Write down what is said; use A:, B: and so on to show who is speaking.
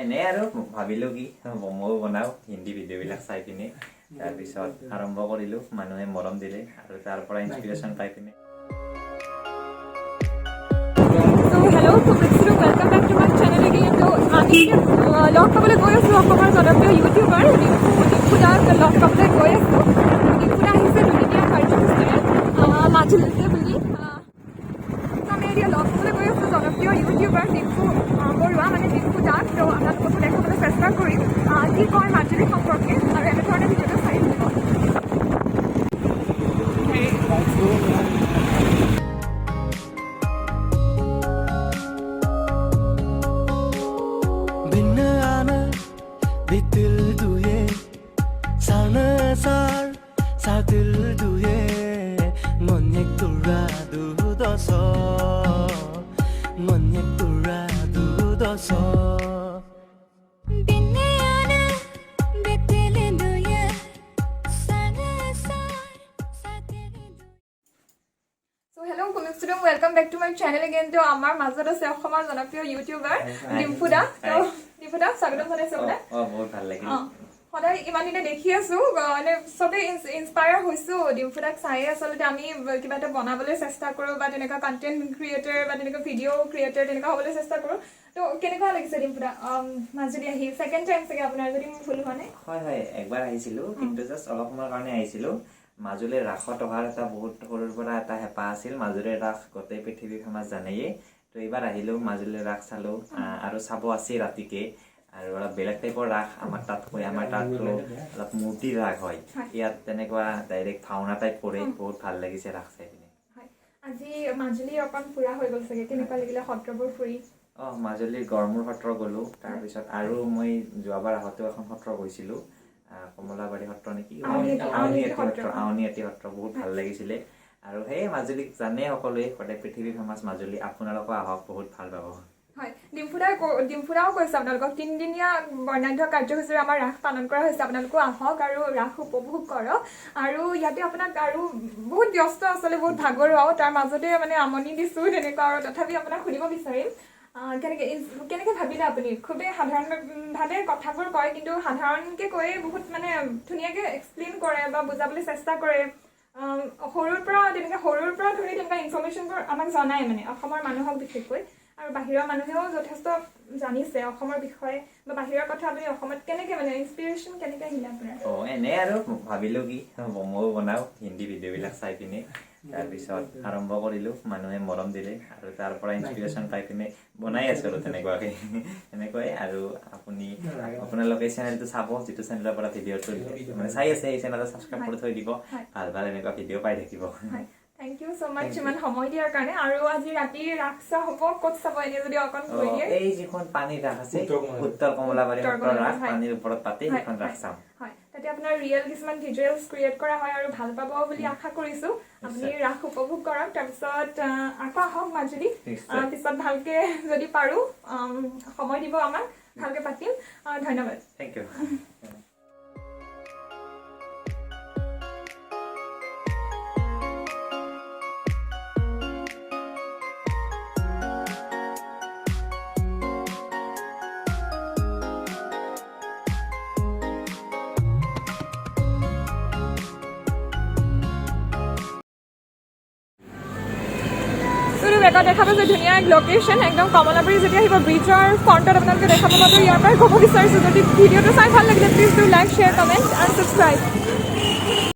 A: এনে আৰু ভাবিলো কি ময়ো বনাও হিন্দী ভিডিঅ'বিলাক চাই পিনে তাৰপিছত আৰম্ভ কৰিলো মানুহে মৰম দিলে আৰু তাৰ পৰা ইনস্পিৰেশ্যন পাই পিনে
B: Hello, so welcome back to my channel again. So, log kabule goi asu akomar janapriyo YouTuber Dimpu log kabule goi asu. Dimpu ahise duniya karjosre Majuli boli. So ami eria log kabule goi asu janapriyo YouTuber Dimpu Baruah mane Dimpu dak. So amra koto dekhobole chesta korim ki koy Majuli সম্পর্কে আর এনে ধরনের ভিডিওটা চাই দিব।
C: Bitil duye sana sar satil duye ngonyek tura du doso ngonyek tura du doso binana bitil duye sana sar satil
B: So hello, welcome back to my channel again. To amar মাজত আছে অসমৰ জনপ্ৰিয় ইউটিউবাৰ ডিম্পু দা। তো ডিম্পু দা স্বাগতম জনাইছো আপোনাক।
A: বহুত ভাল লাগিল।
B: সদায় ইমান দিনে দেখি আছো মানে সবে ইনস্পায়াৰ হৈছো ডিম্পু দাক চাই আচলতে আমি কিবা এটা বনাবলৈ চেষ্টা কৰো বা তেনেকা কন্টেন্ট ক্ৰিয়েটৰ বা তেনেকা ভিডিঅ' ক্ৰিয়েটৰ তেনেকা হ'বলৈ চেষ্টা কৰো। তো কেনেকুৱা লাগিছে ডিম্পু দা মাজুলী আহি সেকেন্ড টাইম চাগে আপোনাৰ যদি ভুল হোৱা নাই?
A: হয় একবাৰ আহিছিলো কিন্তু জাস্ট অলপ সময়ৰ কাৰণে আহিছিলো। মাজুলীৰ ৰাসত অহাৰ এটা বহুত সৰুৰ পৰা এটা হেঁপাহ আছিল। মাজুলীৰ ৰাস গোটেই পৃথিৱী ফেমাছ জানেয়ে। তো এইবাৰ আহিলো মাজুলীৰ ৰাস চালো আৰু চাব আছে ৰাতিকে আৰু অলপ বেলেগ টাইপৰ ৰাস আমাৰ তাততো অলপ মূৰ্তিৰ ৰাস হয়। ইয়াত তেনেকুৱা ডাইৰেক্ট ভাওনা টাইপ কৰে বহুত ভাল লাগিছে ৰাস চাই পিনে।
B: আজি মাজুলী অকণ ফুৰা হৈ গ'ল চাগে কেনেকুৱা লাগিলে সত্ৰবোৰ ফুৰি?
A: মাজুলীৰ গড়মূৰ সত্ৰ গ'লো তাৰপিছত আৰু মই যোৱাবাৰ আহোঁতেও এখন সত্ৰ গৈছিলো কমলাবাৰী সত্ৰ নেকি আউনীআটী সত্ৰ বহুত ভাল লাগিছিলে আৰু সেই মাজুলীক জানে সকলোৱে সদায় পৃথিৱী ফেমাছ মাজুলী আপোনালোকো আহক বহুত ভাল পাব।
B: হয় ডিম্পুদাও কৈছে আপোনালোকক 3 দিনীয়া বৰ্ণাঢ্য কাৰ্যসূচীৰে আমাৰ ৰাস পালন কৰা হৈছে আপোনালোকো আহক আৰু ৰাস উপভোগ কৰক আৰু ইয়াতে আপোনাক আৰু বহুত ব্যস্ত আচলতে বহুত ভাগৰুৱাও তাৰ মাজতে মানে আমনি দিছো তেনেকুৱা আৰু তথাপি আপোনাক সুধিব বিচাৰিম কেনেকে ভাবিলে আপুনি খুবেই সাধাৰণভাৱে কথাবোৰ কয় কিন্তু সাধাৰণকে কৈয়ে বহুত মানে ধুনীয়াকে এক্সপ্লেইন কৰে বা বুজাবলৈ চেষ্টা কৰে সৰুৰ পৰা ধৰি তেনেকুৱা ইনফৰমেশ্যনবোৰ আমাক জনায় মানে অসমৰ মানুহক বিশেষকৈ আৰু বাহিৰৰ মানুহেও যথেষ্ট জানিছে অসমৰ বিষয়ে বা বাহিৰৰ কথা আপুনি অসমত কেনেকে মানে ইনস্পিৰেশ্যন কেনেকে আহিলে আপোনাৰ?
A: এনে আৰু ভাবিলো কি ময়ো বনাও হিন্দী ভিডিঅ'বিলাক চাই পিনে তাৰপিছত আৰম্ভ কৰিলো মানুহে মৰম দিলে আৰু তাৰ পৰা ইনস্পিৰেশ্যন পাই পিনে বনাই আছো আৰু তেনেকুৱাই আৰু আপোনালোকে চেনেলটো চাব যিটো চেনেলৰ পৰা ভিডিঅ'টো মানে চাই আছে এই চেনেলটো ছাবস্ক্ৰাইব কৰি থৈ দিব ভাল এনেকুৱা ভিডিঅ' পাই থাকিব।
B: Thank you so much ইমান সময় দিয়াৰ কাৰণে আৰু আজি ৰাতি ৰাস চাব ক'ত চাব এনে যদি অকণ কৈ দিয়ে?
A: এই যিখন পানীৰ ৰাস আছে উত্তৰ কমলাবাৰী সত্ৰৰ ৰাস পানীৰ ওপৰত পাতে সেইখন ৰাস চাম।
B: হয় তাতে আপোনাৰ ৰিয়েল কিছুমান ভিজুৱেলছ ক্ৰিয়েট কৰা হয় আৰু ভাল পাব বুলি আশা কৰিছো আপুনি ৰাস উপভোগ কৰক তাৰপিছত আকৌ আহক মাজুলী পিছত ভালকে যদি পাৰো সময় দিব আমাক ভালকে পাতিম ধন্যবাদ।
A: Thank you.
B: দেখা পাব যে ধুনীয়া এক লোকেশ্যন একদম কমলাবাৰী যদি আহিব ব্ৰিজৰ ফ্ৰণ্টত আপোনালোকে দেখা পাব। ইয়াৰ পৰাই ক'ব বিচাৰিছোঁ যদি ভিডিঅ'টো চাই ভাল লাগিলে please do like share comment and subscribe.